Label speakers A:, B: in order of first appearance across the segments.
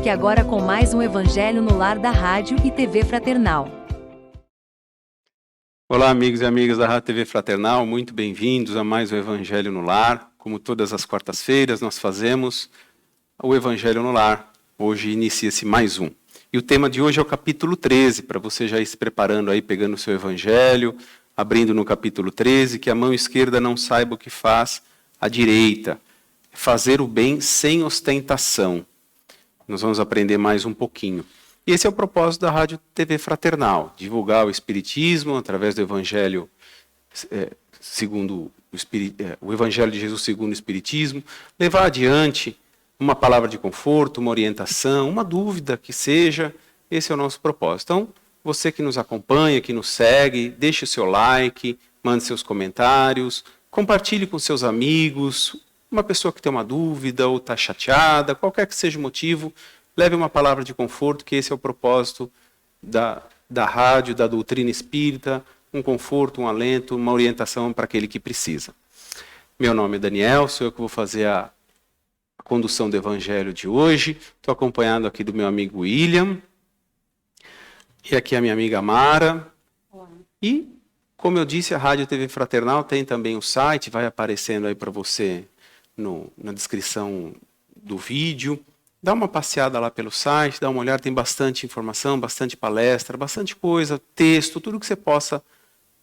A: Fique agora com mais um Evangelho no Lar da Rádio e TV Fraternal.
B: Olá, amigos e amigas da Rádio TV Fraternal, muito bem-vindos a mais um Evangelho no Lar. Como todas as quartas-feiras, nós fazemos o Evangelho no Lar. Hoje inicia-se mais um. E o tema de hoje é o capítulo 13, para você já ir se preparando aí, pegando o seu Evangelho, abrindo no capítulo 13, que a mão esquerda não saiba o que faz a direita. Fazer o bem sem ostentação. Nós vamos aprender mais um pouquinho. E esse é o propósito da Rádio TV Fraternal, divulgar o Espiritismo através do Evangelho segundo o Evangelho de Jesus segundo o Espiritismo, levar adiante uma palavra de conforto, uma orientação, uma dúvida que seja, esse é o nosso propósito. Então, você que nos acompanha, que nos segue, deixe o seu like, mande seus comentários, compartilhe com seus amigos, uma pessoa que tem uma dúvida ou está chateada, qualquer que seja o motivo, leve uma palavra de conforto, que esse é o propósito da rádio, da doutrina espírita, um conforto, um alento, uma orientação para aquele que precisa. Meu nome é Daniel, sou eu que vou fazer a condução do Evangelho de hoje. Estou acompanhado aqui do meu amigo William, e aqui a minha amiga Mara. Olá. E, como eu disse, a Rádio TV Fraternal tem também o site, vai aparecendo aí para você na descrição do vídeo. Dá uma passeada lá pelo site, dá uma olhada, tem bastante informação, bastante palestra, bastante coisa, texto, tudo que você possa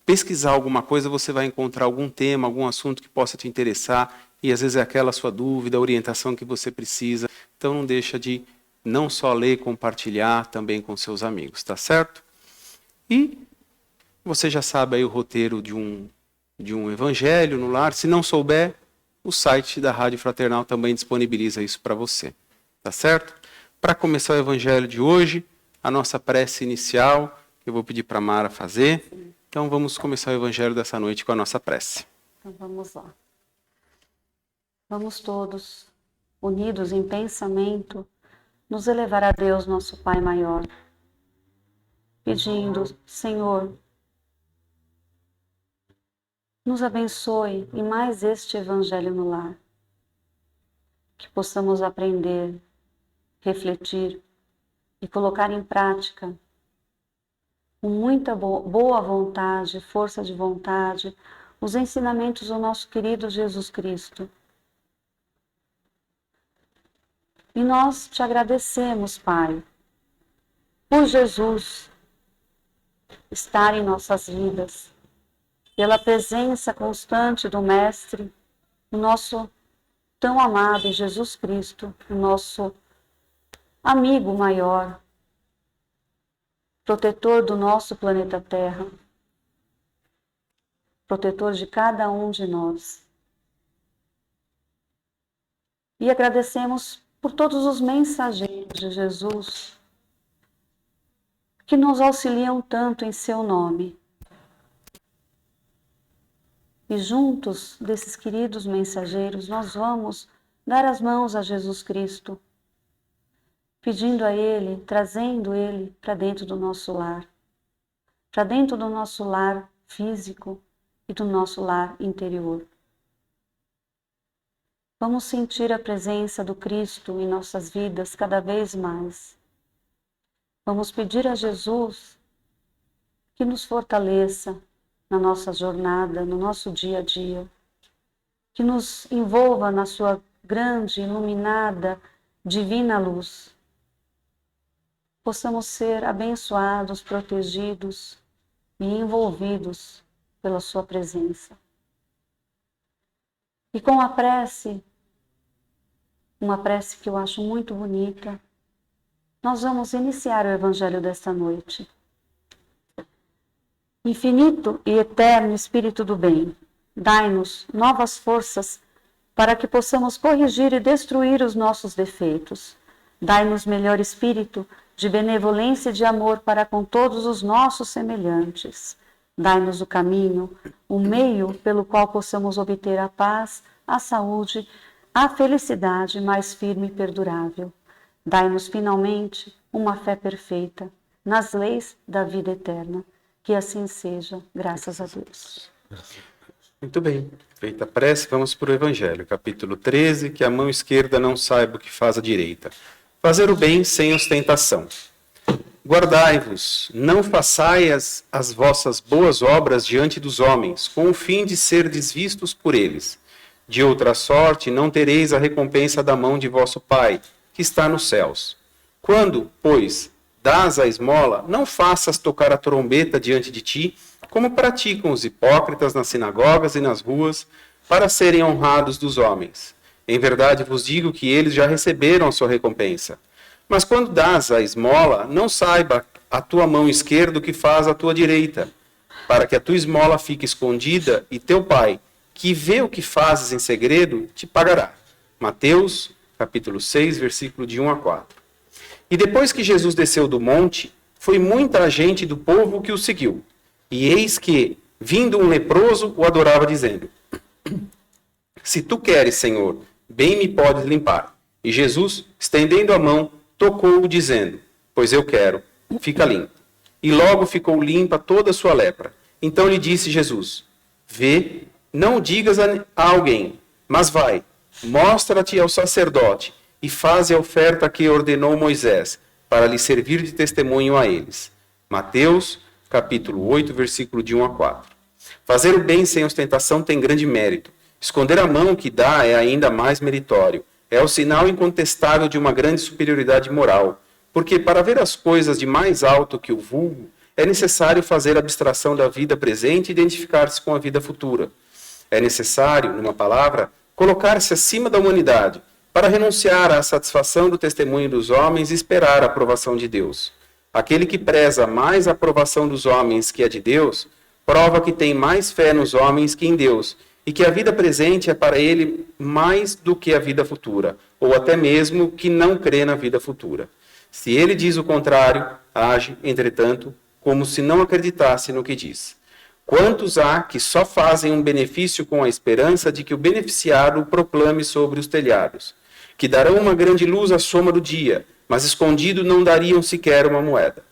B: pesquisar alguma coisa, você vai encontrar algum tema, algum assunto que possa te interessar, e às vezes é aquela sua dúvida, a orientação que você precisa. Então não deixa de não só ler, compartilhar também com seus amigos, tá certo? E você já sabe aí o roteiro de um Evangelho no Lar. Se não souber, o site da Rádio Fraternal também disponibiliza isso para você. Tá certo? Para começar o Evangelho de hoje, a nossa prece inicial, que eu vou pedir para a Mara fazer. Então vamos começar o Evangelho dessa noite com a nossa prece.
C: Então vamos lá. Vamos todos, unidos em pensamento, nos elevar a Deus, nosso Pai maior, pedindo: Senhor, nos abençoe em mais este Evangelho no lar, que possamos aprender, refletir e colocar em prática com muita boa vontade, força de vontade, os ensinamentos do nosso querido Jesus Cristo. E nós te agradecemos, Pai, por Jesus estar em nossas vidas, pela presença constante do Mestre, o nosso tão amado Jesus Cristo, o nosso amigo maior, protetor do nosso planeta Terra, protetor de cada um de nós. E agradecemos por todos os mensageiros de Jesus que nos auxiliam tanto em seu nome. E juntos desses queridos mensageiros, nós vamos dar as mãos a Jesus Cristo, pedindo a Ele, trazendo Ele para dentro do nosso lar físico e do nosso lar interior. Vamos sentir a presença do Cristo em nossas vidas cada vez mais. Vamos pedir a Jesus que nos fortaleça na nossa jornada, no nosso dia a dia, que nos envolva na sua grande, iluminada, divina luz. Possamos ser abençoados, protegidos e envolvidos pela sua presença. E com a prece, uma prece que eu acho muito bonita, nós vamos iniciar o Evangelho desta noite. Infinito e eterno Espírito do bem, dai-nos novas forças para que possamos corrigir e destruir os nossos defeitos. Dai-nos melhor espírito de benevolência e de amor para com todos os nossos semelhantes. Dai-nos o caminho, o meio pelo qual possamos obter a paz, a saúde, a felicidade mais firme e perdurável. Dai-nos finalmente uma fé perfeita nas leis da vida eterna. Que assim seja, graças a Deus.
B: Muito bem. Feita a prece, vamos para o Evangelho, capítulo 13, que a mão esquerda não saiba o que faz a direita. Fazer o bem sem ostentação. Guardai-vos, não façais as vossas boas obras diante dos homens, com o fim de serdes vistos por eles. De outra sorte, não tereis a recompensa da mão de vosso Pai, que está nos céus. Quando, pois, dás a esmola, não faças tocar a trombeta diante de ti, como praticam os hipócritas nas sinagogas e nas ruas, para serem honrados dos homens. Em verdade vos digo que eles já receberam a sua recompensa. Mas quando dás a esmola, não saiba a tua mão esquerda o que faz a tua direita, para que a tua esmola fique escondida e teu Pai, que vê o que fazes em segredo, te pagará. Mateus, capítulo 6, versículo de 1 a 4. E depois que Jesus desceu do monte, foi muita gente do povo que o seguiu. E eis que, vindo um leproso, o adorava, dizendo: Se tu queres, Senhor, bem me podes limpar. E Jesus, estendendo a mão, tocou-o, dizendo: Pois eu quero, fica limpo. E logo ficou limpa toda a sua lepra. Então lhe disse Jesus: Vê, não digas a alguém, mas vai, mostra-te ao sacerdote e faze a oferta que ordenou Moisés, para lhe servir de testemunho a eles. Mateus, capítulo 8, versículo de 1 a 4. Fazer o bem sem ostentação tem grande mérito. Esconder a mão que dá é ainda mais meritório. É o sinal incontestável de uma grande superioridade moral, porque para ver as coisas de mais alto que o vulgo, é necessário fazer abstração da vida presente e identificar-se com a vida futura. É necessário, numa palavra, colocar-se acima da humanidade, para renunciar à satisfação do testemunho dos homens e esperar a aprovação de Deus. Aquele que preza mais a aprovação dos homens que a de Deus, prova que tem mais fé nos homens que em Deus, e que a vida presente é para ele mais do que a vida futura, ou até mesmo que não crê na vida futura. Se ele diz o contrário, age, entretanto, como se não acreditasse no que diz. Quantos há que só fazem um benefício com a esperança de que o beneficiado o proclame sobre os telhados, que darão uma grande luz à soma do dia, mas escondido não dariam sequer uma moeda.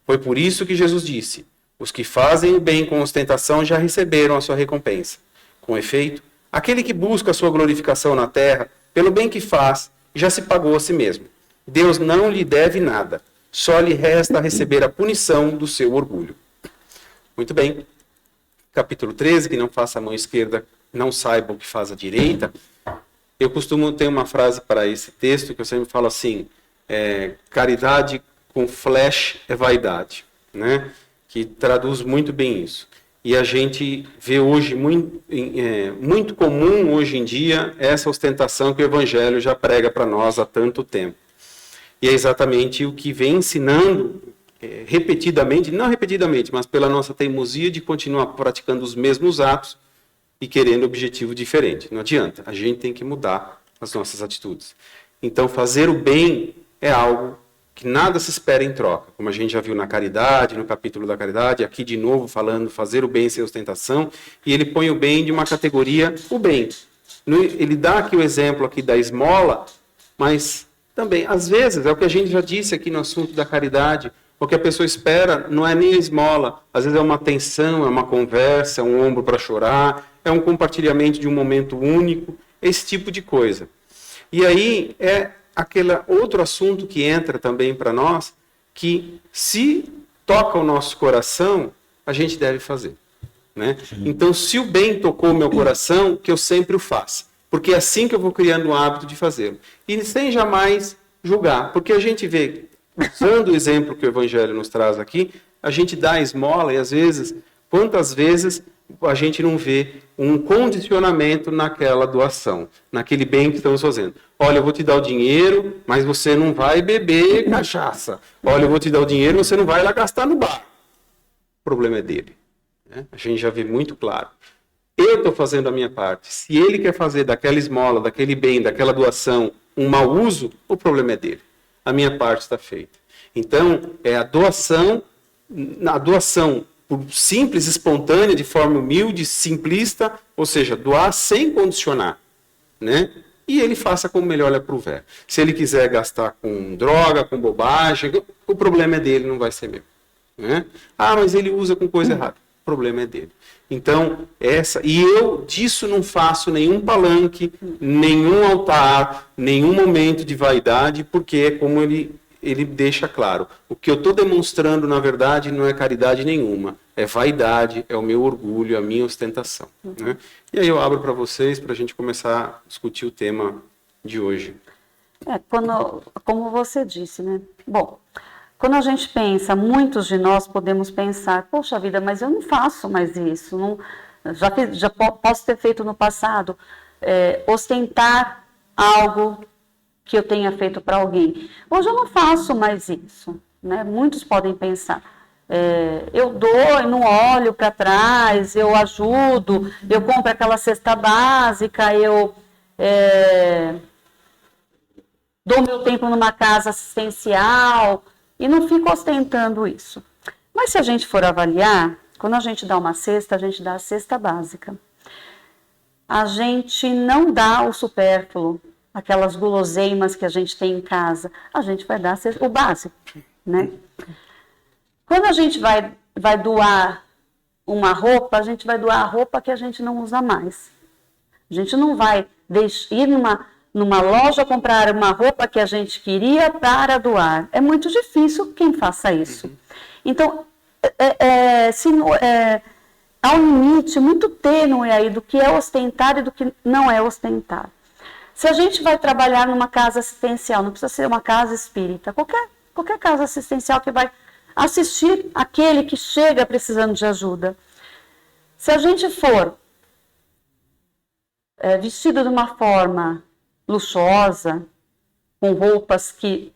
B: Foi por isso que Jesus disse: os que fazem o bem com ostentação já receberam a sua recompensa. Com efeito, aquele que busca a sua glorificação na terra, pelo bem que faz, já se pagou a si mesmo. Deus não lhe deve nada, só lhe resta receber a punição do seu orgulho. Muito bem. Capítulo 13, que não faça a mão esquerda, não saiba o que faz a direita. Eu costumo ter uma frase para esse texto, que eu sempre falo assim: caridade com flash é vaidade, né? Que traduz muito bem isso. E a gente vê hoje, muito comum hoje em dia, essa ostentação que o Evangelho já prega para nós há tanto tempo. E é exatamente o que vem ensinando repetidamente, não repetidamente, mas pela nossa teimosia de continuar praticando os mesmos atos e querendo objetivo diferente. Não adianta, a gente tem que mudar as nossas atitudes. Então, fazer o bem é algo que nada se espera em troca, como a gente já viu na caridade, no capítulo da caridade, aqui de novo falando fazer o bem sem ostentação, e ele põe o bem de uma categoria, o bem. Ele dá aqui o exemplo aqui da esmola, mas também, às vezes, é o que a gente já disse aqui no assunto da caridade, o que a pessoa espera não é nem a esmola, às vezes é uma atenção, é uma conversa, é um ombro para chorar, é um compartilhamento de um momento único, esse tipo de coisa. E aí é aquele outro assunto que entra também para nós, que se toca o nosso coração, a gente deve fazer. Né? Então, se o bem tocou o meu coração, que eu sempre o faça. Porque é assim que eu vou criando o hábito de fazê-lo. E sem jamais julgar. Porque a gente vê, usando o exemplo que o Evangelho nos traz aqui, a gente dá a esmola e às vezes, quantas vezes a gente não vê um condicionamento naquela doação, naquele bem que estamos fazendo. Olha, eu vou te dar o dinheiro, mas você não vai beber cachaça. Olha, eu vou te dar o dinheiro, você não vai lá gastar no bar. O problema é dele. Né? A gente já vê muito claro. Eu estou fazendo a minha parte. Se ele quer fazer daquela esmola, daquele bem, daquela doação, um mau uso, o problema é dele. A minha parte está feita. Então, é a doação por simples, espontânea, de forma humilde, simplista, ou seja, doar sem condicionar, né? E ele faça como melhor lhe aprouver. Se ele quiser gastar com droga, com bobagem, o problema é dele, não vai ser meu. Né? Ah, mas ele usa com coisa errada. O problema é dele. Então, e eu disso não faço nenhum palanque, nenhum altar, nenhum momento de vaidade, porque é como ele deixa claro. O que eu estou demonstrando, na verdade, não é caridade nenhuma. É vaidade, é o meu orgulho, a minha ostentação. Né? E aí eu abro para vocês, para a gente começar a discutir o tema de hoje.
C: Como você disse, né? Bom, quando a gente pensa, muitos de nós podemos pensar, poxa vida, mas eu não faço mais isso, já posso ter feito no passado, ostentar algo que eu tenha feito para alguém. Hoje eu não faço mais isso, né? Muitos podem pensar, eu dou e não olho para trás, eu ajudo, eu compro aquela cesta básica, eu dou meu tempo numa casa assistencial e não fico ostentando isso. Mas se a gente for avaliar, quando a gente dá uma cesta, a gente dá a cesta básica. A gente não dá o supérfluo, aquelas guloseimas que a gente tem em casa. A gente vai dar o básico, né? Quando a gente vai doar uma roupa, a gente vai doar a roupa que a gente não usa mais. A gente não vai ir numa loja comprar uma roupa que a gente queria para doar. É muito difícil quem faça isso. Então, há um limite muito tênue aí do que é ostentar e do que não é ostentar. Se a gente vai trabalhar numa casa assistencial, não precisa ser uma casa espírita, qualquer casa assistencial que vai assistir aquele que chega precisando de ajuda. Se a gente for vestido de uma forma luxuosa, com roupas que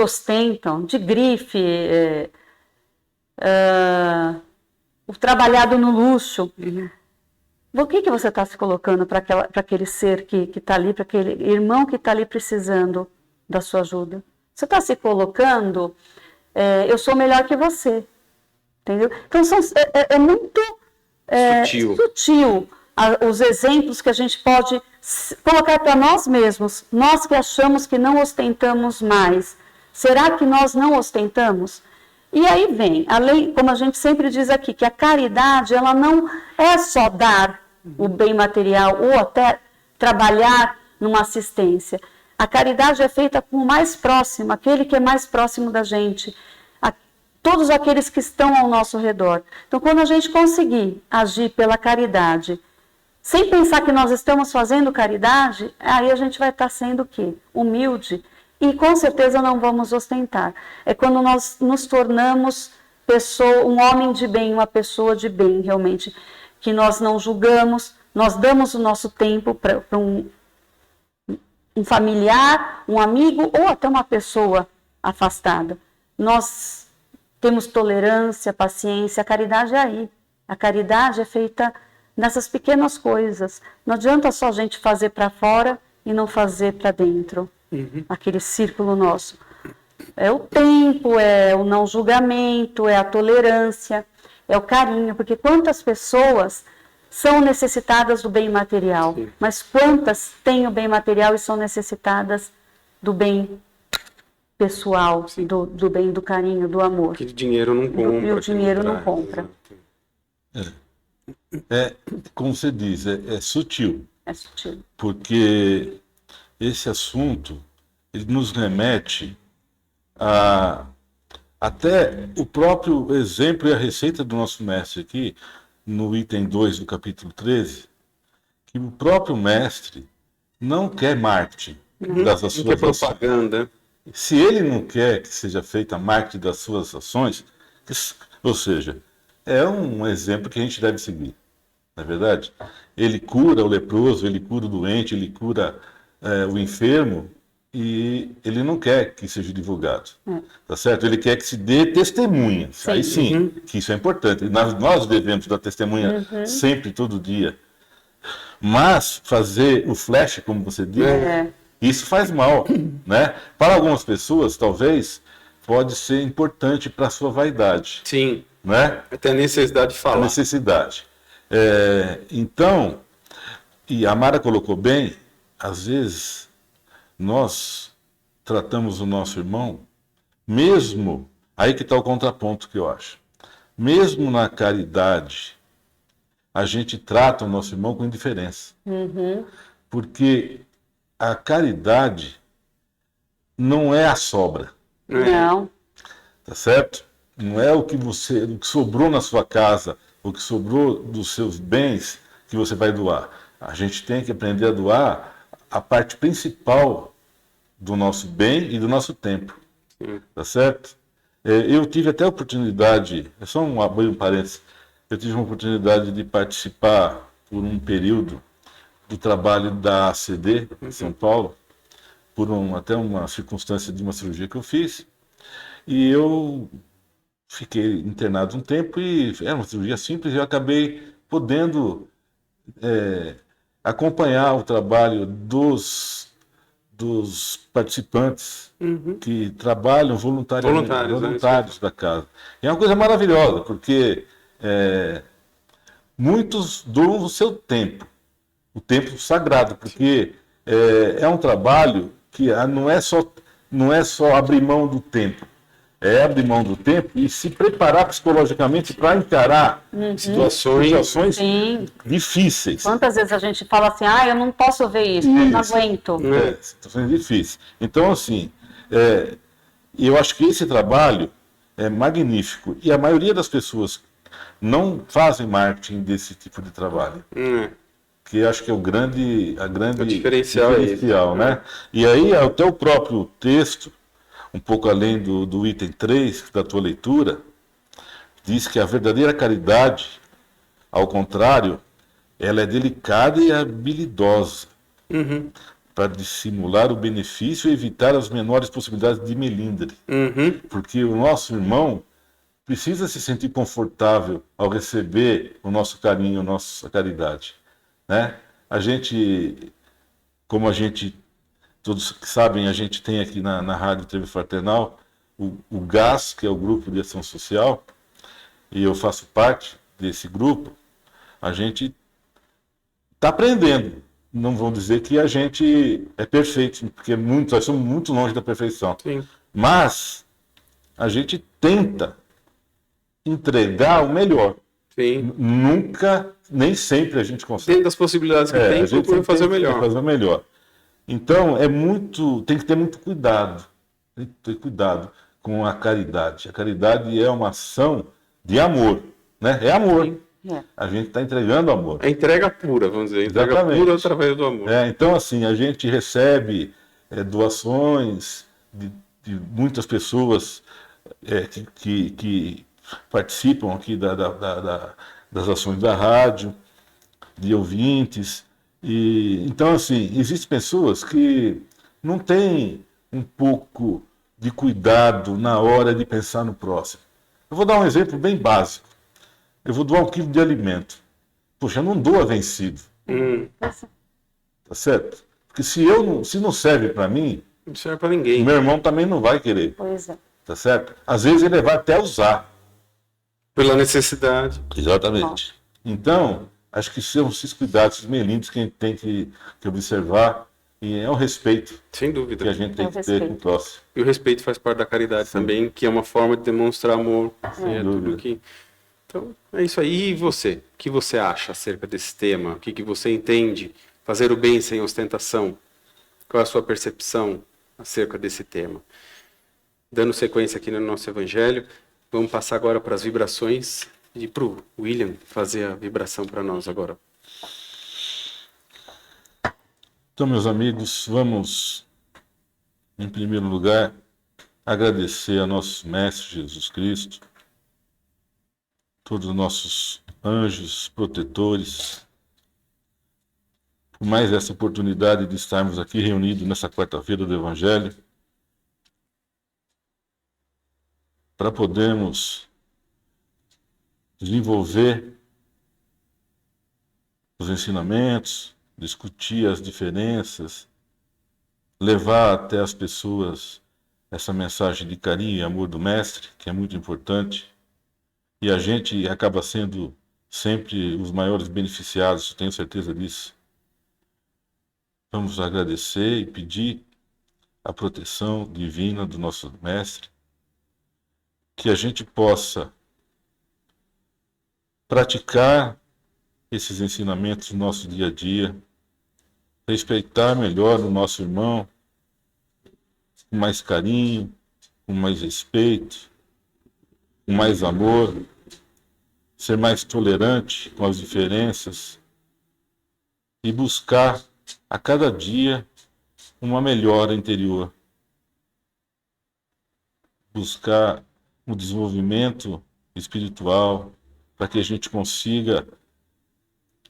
C: ostentam, de grife, o trabalhado no luxo. O que você está se colocando para aquele ser que está ali, para aquele irmão que está ali precisando da sua ajuda? Você está se colocando, eu sou melhor que você, entendeu? Então é muito sutil os exemplos que a gente pode colocar para nós mesmos, nós que achamos que não ostentamos mais. Será que nós não ostentamos? E aí vem, além, como a gente sempre diz aqui, que a caridade, ela não é só dar o bem material ou até trabalhar numa assistência. A caridade é feita com o mais próximo, aquele que é mais próximo da gente, todos aqueles que estão ao nosso redor. Então, quando a gente conseguir agir pela caridade, sem pensar que nós estamos fazendo caridade, aí a gente vai estar sendo o quê? Humilde. E com certeza não vamos ostentar. É quando nós nos tornamos um homem de bem, uma pessoa de bem, realmente. Que nós não julgamos, nós damos o nosso tempo para um familiar, um amigo ou até uma pessoa afastada. Nós temos tolerância, paciência, a caridade é aí. A caridade é feita nessas pequenas coisas. Não adianta só a gente fazer para fora e não fazer para dentro. Aquele círculo nosso. É o tempo, é o não julgamento, é a tolerância, é o carinho, porque quantas pessoas são necessitadas do bem material, mas quantas têm o bem material e são necessitadas do bem pessoal, do bem, do carinho, do amor.
B: Que o dinheiro não compra.
C: E o dinheiro não compra.
D: Como você diz, é sutil.
C: É sutil.
D: Porque esse assunto, ele nos remete até o próprio exemplo e a receita do nosso mestre aqui, no item 2 do capítulo 13, que o próprio mestre não quer marketing das suas
B: não quer propaganda.
D: Se ele não quer que seja feita marketing das suas ações, ou seja, é um exemplo que a gente deve seguir, não é verdade? Ele cura o leproso, ele cura o doente, ele cura o enfermo, e ele não quer que seja divulgado, tá certo? Ele quer que se dê testemunha, aí sim, que isso é importante. Nós devemos dar testemunha sempre, todo dia. Mas fazer o flash, como você disse, isso faz mal, né? Para algumas pessoas, talvez, pode ser importante para a sua vaidade.
B: Sim,
D: né?
B: Tem a necessidade de falar.
D: A necessidade. Então, e a Mara colocou bem, às vezes nós tratamos o nosso irmão, mesmo, aí que está o contraponto que eu acho, mesmo na caridade, a gente trata o nosso irmão com indiferença. Porque a caridade não é a sobra,
C: Não.
D: tá certo? Não é o que sobrou na sua casa, o que sobrou dos seus bens que você vai doar. A gente tem que aprender a doar a parte principal do nosso bem e do nosso tempo, tá certo? Eu tive até a oportunidade, é só abrir um parênteses, eu tive uma oportunidade de participar por um período do trabalho da ACD em São Paulo, por até uma circunstância de uma cirurgia que eu fiz, e eu fiquei internado um tempo e era uma cirurgia simples e eu acabei podendo acompanhar o trabalho dos participantes que trabalham voluntários da casa. E é uma coisa maravilhosa, porque muitos doam o seu tempo, o tempo sagrado, porque é um trabalho que não é só abrir mão do tempo, é abrir mão do tempo e se preparar psicologicamente para encarar situações
C: Sim.
D: difíceis.
C: Quantas vezes a gente fala assim, eu não posso ver isso, eu não aguento.
D: Situações difíceis. Então, assim, eu acho que esse trabalho é magnífico e a maioria das pessoas não fazem marketing desse tipo de trabalho. Que acho que é o diferencial, né? E aí, até o próprio texto, um pouco além do item 3 da tua leitura, diz que a verdadeira caridade, ao contrário, ela é delicada e habilidosa para dissimular o benefício e evitar as menores possibilidades de melindre. Porque o nosso irmão precisa se sentir confortável ao receber o nosso carinho, a nossa caridade. Né? Como todos sabem, a gente tem aqui na Rádio TV Fraternal o GAS, que é o Grupo de Ação Social, e eu faço parte desse grupo. A gente está aprendendo. Não vou dizer que a gente é perfeito, porque nós somos muito longe da perfeição.
B: Sim.
D: Mas a gente tenta entregar o melhor.
B: Sim.
D: Nunca, nem sempre a gente consegue.
B: Dentro das possibilidades que tem, procura fazer o melhor.
D: Fazer o melhor. Então, tem que ter muito cuidado. Tem que ter cuidado com a caridade. A caridade é uma ação de amor. Né? É amor.
B: Sim.
D: A gente está entregando amor.
B: É entrega pura, vamos dizer. Entrega
D: Exatamente.
B: pura através do amor.
D: Então, assim, a gente recebe doações de muitas pessoas que participam aqui das ações da rádio, de ouvintes. Então, assim, existem pessoas que não têm um pouco de cuidado na hora de pensar no próximo. Eu vou dar um exemplo bem básico. Eu vou doar 1 quilo de alimento. Poxa, eu não dou vencido. Tá certo? Porque se não serve para mim,
B: não serve para ninguém.
D: Meu irmão também não vai querer.
C: Pois é.
D: Tá certo? Às vezes ele vai até usar.
B: Pela necessidade.
D: Exatamente. Então, acho que são esses cuidados, esses melindres que a gente tem que observar. E é o respeito.
B: Sem dúvida.
D: Que a gente tem que ter com o próximo.
B: E o respeito faz parte da caridade também, que é uma forma de demonstrar amor. Tudo que... Então, é isso aí. E você? O que você acha acerca desse tema? O que você entende? Fazer o bem sem ostentação. Qual é a sua percepção acerca desse tema? Dando sequência aqui no nosso evangelho, vamos passar agora para as vibrações e para o William fazer a vibração para nós agora.
D: Então, meus amigos, vamos, em primeiro lugar, agradecer a nosso Mestre Jesus Cristo, todos os nossos anjos protetores, por mais essa oportunidade de estarmos aqui reunidos nessa quarta-feira do Evangelho, para podermos desenvolver os ensinamentos, discutir as diferenças, levar até as pessoas essa mensagem de carinho e amor do Mestre, que é muito importante, e a gente acaba sendo sempre os maiores beneficiados, tenho certeza disso. Vamos agradecer e pedir a proteção divina do nosso Mestre, que a gente possa praticar esses ensinamentos no nosso dia a dia, respeitar melhor o nosso irmão, com mais carinho, com mais respeito, com mais amor, ser mais tolerante com as diferenças e buscar a cada dia uma melhora interior. Buscar um desenvolvimento espiritual para que a gente consiga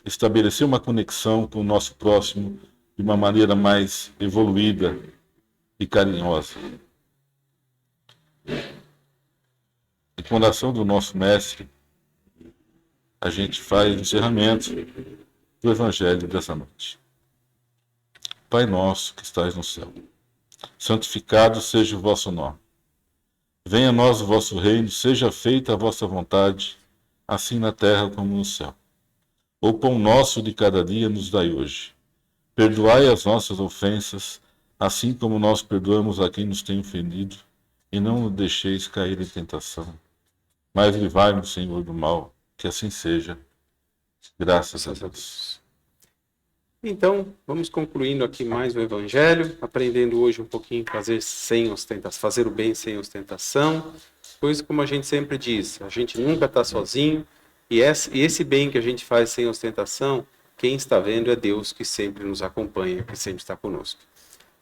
D: estabelecer uma conexão com o nosso próximo de uma maneira mais evoluída e carinhosa. E com a oração do nosso mestre, a gente faz o encerramento do Evangelho dessa noite. Pai nosso que estais no céu, santificado seja o vosso nome. Venha a nós o vosso reino, seja feita a vossa vontade, assim na terra como no céu. O pão nosso de cada dia nos dai hoje. Perdoai as nossas ofensas, assim como nós perdoamos a quem nos tem ofendido, e não nos deixeis cair em tentação. Mas livrai-nos, Senhor, do mal, que assim seja. Graças a Deus.
B: Então, vamos concluindo aqui mais o Evangelho, aprendendo hoje um pouquinho a fazer sem ostentação, fazer o bem sem ostentação, pois, como a gente sempre diz, a gente nunca está sozinho, e esse bem que a gente faz sem ostentação, quem está vendo é Deus, que sempre nos acompanha, que sempre está conosco.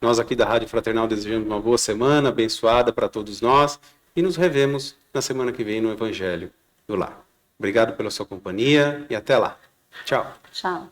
B: Nós aqui da Rádio Fraternal desejamos uma boa semana, abençoada para todos nós, e nos revemos na semana que vem no Evangelho do Lar. Obrigado pela sua companhia e até lá. Tchau.
C: Tchau.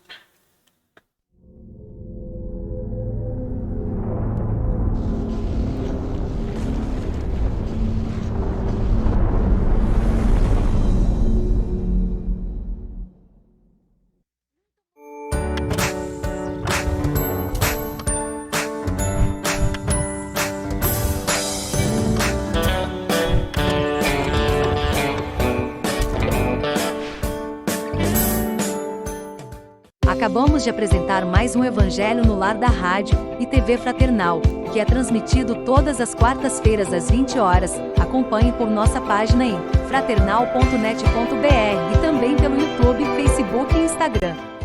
A: Acabamos de apresentar mais um Evangelho no Lar da Rádio e TV Fraternal, que é transmitido todas as quartas-feiras às 20 horas. Acompanhe por nossa página em fraternal.net.br e também pelo YouTube, Facebook e Instagram.